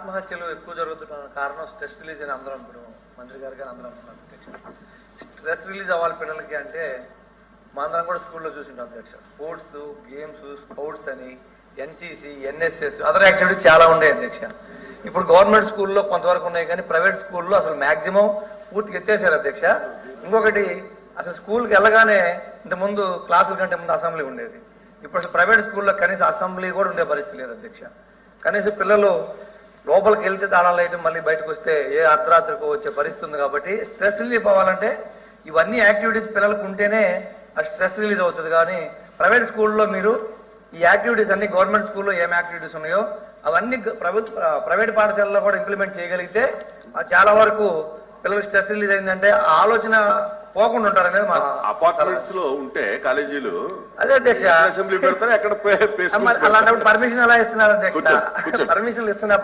ఆత్మహత్యలు ఎక్కువ జరుగుతున్న కారణం స్ట్రెస్ రిలీజ్ అని అందరం ఇప్పుడు మంత్రి గారు కానీ అందరం అంటున్నారు అధ్యక్ష. స్ట్రెస్ రిలీజ్ అవ్వాలి పిల్లలకి అంటే మా అందరం కూడా స్కూల్లో చూసింటాం అధ్యక్ష. స్పోర్ట్స్, గేమ్స్, స్పోర్ట్స్ అని, ఎన్సీసీ, ఎన్ఎస్ఎస్, అదర్ యాక్టివిటీస్ చాలా ఉన్నాయి అధ్యక్ష. ఇప్పుడు గవర్నమెంట్ స్కూల్లో కొంతవరకు ఉన్నాయి కానీ ప్రైవేట్ స్కూల్లో అసలు మాక్సిమం పూర్తిగా ఎత్తేసారు అధ్యక్ష. ఇంకొకటి, అసలు స్కూల్కి వెళ్ళగానే ఇంతకుముందు క్లాసుల కంటే ముందు అసెంబ్లీ ఉండేది. ఇప్పుడు అసలు ప్రైవేట్ స్కూల్లో కనీసం అసెంబ్లీ కూడా ఉండే పరిస్థితి లేదు అధ్యక్ష. కనీసం పిల్లలు లోపలికి వెళ్తే తాళాలు వేయటం, మళ్ళీ బయటకు వస్తే ఏ అర్ధరాత్రికో వచ్చే పరిస్థితి ఉంది. కాబట్టి స్ట్రెస్ రిలీఫ్ అవ్వాలంటే ఇవన్నీ యాక్టివిటీస్ పిల్లలకు ఉంటేనే ఆ స్ట్రెస్ రిలీజ్ అవుతుంది. కానీ ప్రైవేట్ స్కూల్లో మీరు ఈ యాక్టివిటీస్ అన్ని గవర్నమెంట్ స్కూల్లో ఏం యాక్టివిటీస్ ఉన్నాయో అవన్నీ ప్రైవేట్ పాఠశాలలో కూడా ఇంప్లిమెంట్ చేయగలిగితే చాలా వరకు పిల్లలకు స్ట్రెస్ రిలీజ్ అయిందంటే ఆలోచన పోకుండా ఉంటారు అనేది మా అపార్ట్మెంట్స్ లో ఉంటే కాలేజీలు అదే అధ్యక్ష. అసెంబ్లీ పెడతారు, ఎక్కడ అలాంటప్పుడు పర్మిషన్ ఎలా ఇస్తున్నారు అధ్యక్ష? పర్మిషన్లు ఇస్తున్నప్పుడు